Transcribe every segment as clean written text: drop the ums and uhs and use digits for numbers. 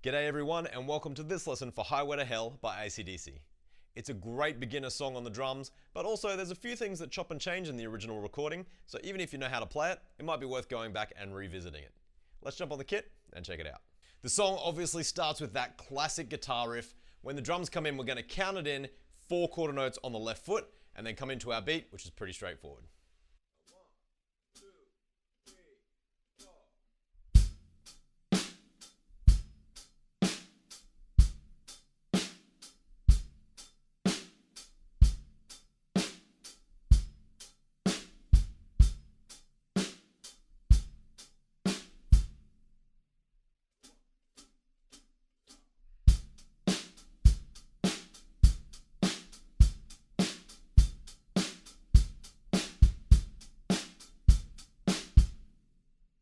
G'day everyone and welcome to this lesson for Highway to Hell by AC/DC. It's a great beginner song on the drums, but also there's a few things that chop and change in the original recording, so even if you know how to play it, it might be worth going back and revisiting it. Let's jump on the kit and check it out. The song obviously starts with that classic guitar riff. When the drums come in, we're going to count it in 4 quarter notes on the left foot and then come into our beat, which is pretty straightforward.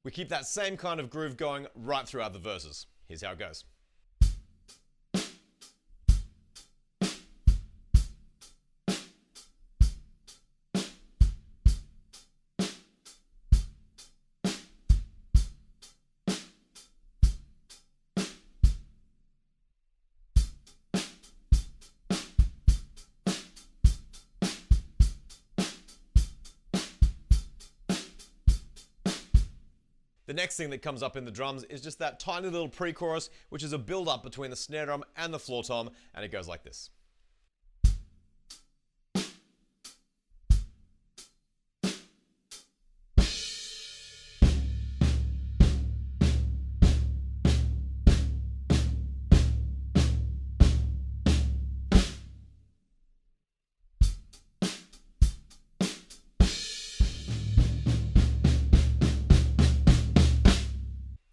We keep that same kind of groove going right throughout the verses. Here's how it goes. The next thing that comes up in the drums is just that tiny little pre-chorus, which is a build-up between the snare drum and the floor tom, and it goes like this.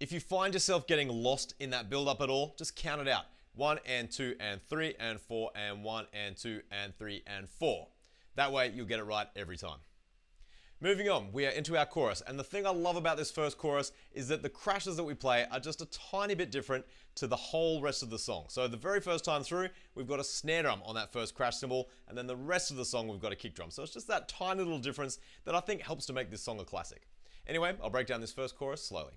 If you find yourself getting lost in that build up at all, just count it out. 1 and 2 and 3 and 4 and 1 and 2 and 3 and 4. That way you'll get it right every time. Moving on, we are into our chorus, and the thing I love about this first chorus is that the crashes that we play are just a tiny bit different to the whole rest of the song. So the very first time through, we've got a snare drum on that first crash cymbal, and then the rest of the song we've got a kick drum. So it's just that tiny little difference that I think helps to make this song a classic. Anyway, I'll break down this first chorus slowly.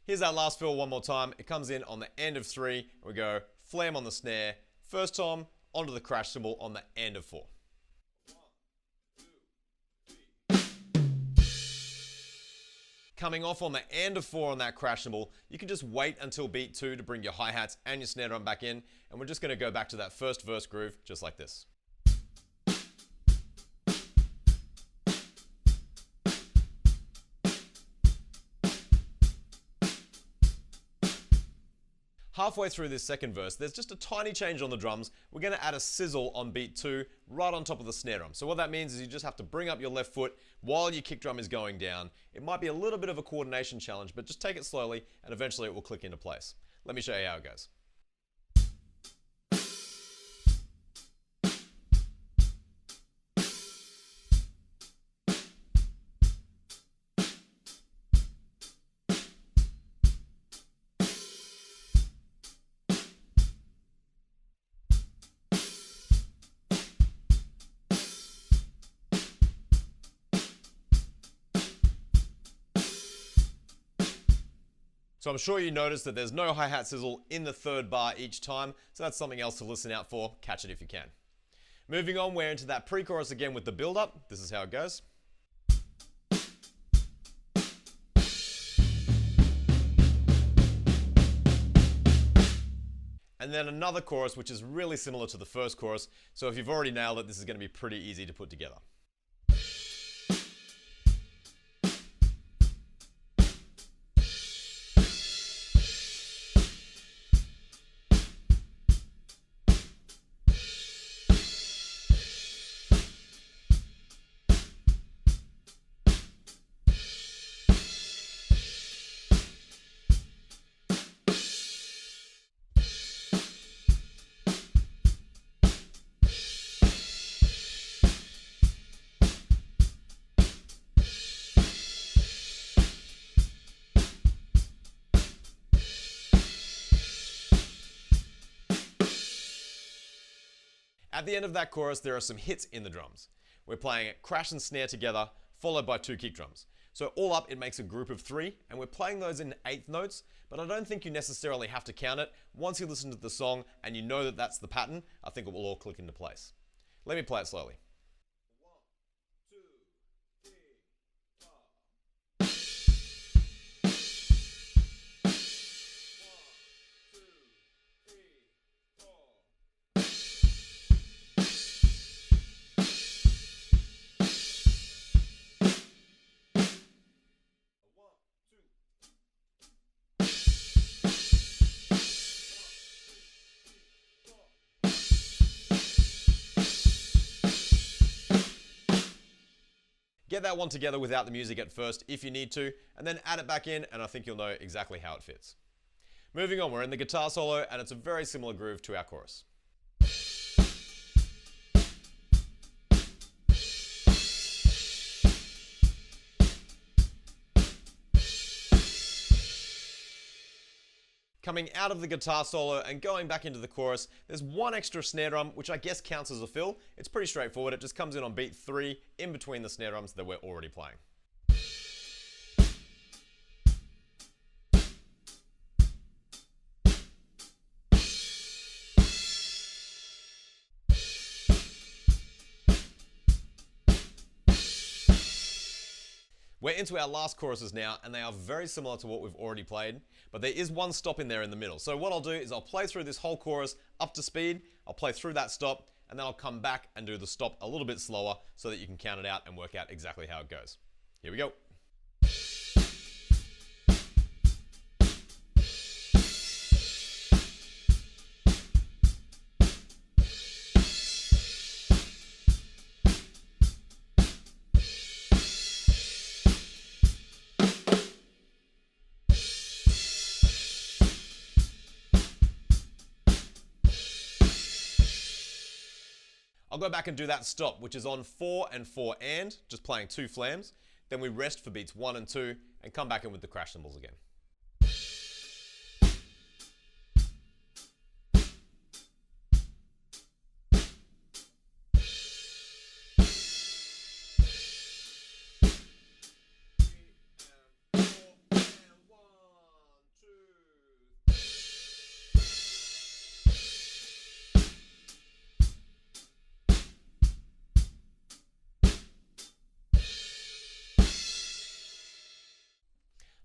Here's that last fill one more time. It comes in on the end of 3, and we go flam on the snare, first tom, onto the crash cymbal on the end of 4. 1, 2, 3. Coming off on the end of 4 on that crash cymbal, you can just wait until beat 2 to bring your hi-hats and your snare drum back in, and we're just going to go back to that first verse groove just like this. Halfway through this second verse, there's just a tiny change on the drums. We're going to add a sizzle on beat 2 right on top of the snare drum. So what that means is you just have to bring up your left foot while your kick drum is going down. It might be a little bit of a coordination challenge, but just take it slowly and eventually it will click into place. Let me show you how it goes. So I'm sure you noticed that there's no hi-hat sizzle in the third bar each time, so that's something else to listen out for. Catch it if you can. Moving on, we're into that pre-chorus again with the build-up. This is how it goes. and then another chorus which is really similar to the first chorus, so if you've already nailed it, this is going to be pretty easy to put together. At the end of that chorus, there are some hits in the drums. We're playing crash and snare together, followed by 2 kick drums. So all up, it makes a group of 3, and we're playing those in 1/8 notes, but I don't think you necessarily have to count it. Once you listen to the song and you know that that's the pattern, I think it will all click into place. Let me play it slowly. 1, 2, 3, 4. 1, 2, 3, 4. Get that one together without the music at first if you need to, and then add it back in, and I think you'll know exactly how it fits. Moving on, we're in the guitar solo, and it's a very similar groove to our chorus. Coming out of the guitar solo and going back into the chorus, there's one extra snare drum, which I guess counts as a fill. It's pretty straightforward. It just comes in on beat 3 in between the snare drums that we're already playing. We're into our last choruses now, and they are very similar to what we've already played, but there is one stop in there in the middle. So what I'll do is I'll play through this whole chorus up to speed, I'll play through that stop, and then I'll come back and do the stop a little bit slower so that you can count it out and work out exactly how it goes. Here we go. I'll go back and do that stop, which is on 4 and 4 and, just playing 2 flams. Then we rest for beats 1 and 2 and come back in with the crash cymbals again.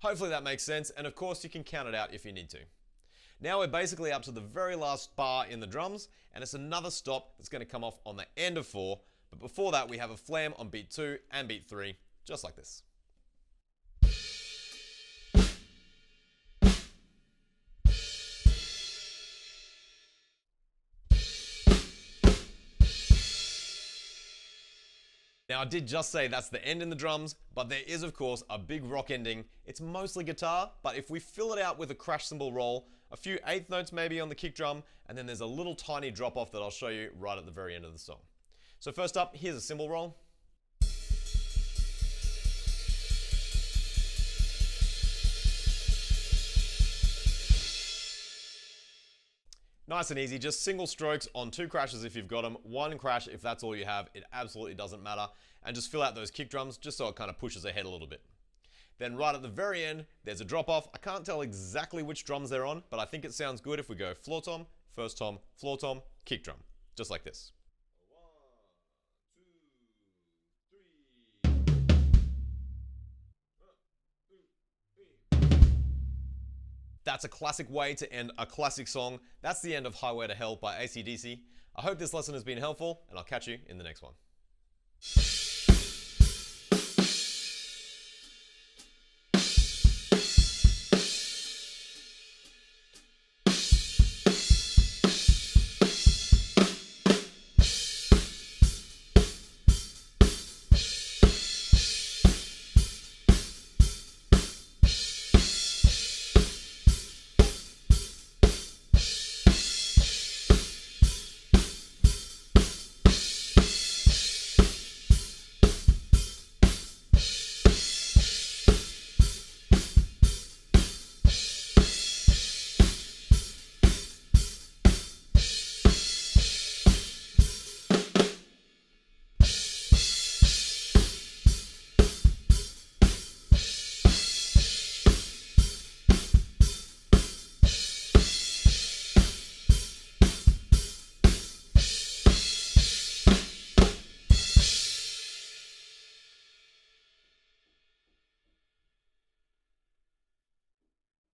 Hopefully that makes sense, and of course you can count it out if you need to. Now we're basically up to the very last bar in the drums, and it's another stop that's going to come off on the end of 4, but before that we have a flam on beat 2 and beat 3, just like this. Now I did just say that's the end in the drums, but there is of course a big rock ending. It's mostly guitar, but if we fill it out with a crash cymbal roll, a few 1/8 notes maybe on the kick drum, and then there's a little tiny drop off that I'll show you right at the very end of the song. So first up, here's a cymbal roll. Nice and easy, just single strokes on 2 crashes if you've got them, 1 crash if that's all you have, it absolutely doesn't matter, and just fill out those kick drums just so it kind of pushes ahead a little bit. Then right at the very end, there's a drop off. I can't tell exactly which drums they're on, but I think it sounds good if we go floor tom, first tom, floor tom, kick drum, just like this. 1, 2, 3. That's a classic way to end a classic song. That's the end of Highway to Hell by AC/DC. I hope this lesson has been helpful, and I'll catch you in the next one.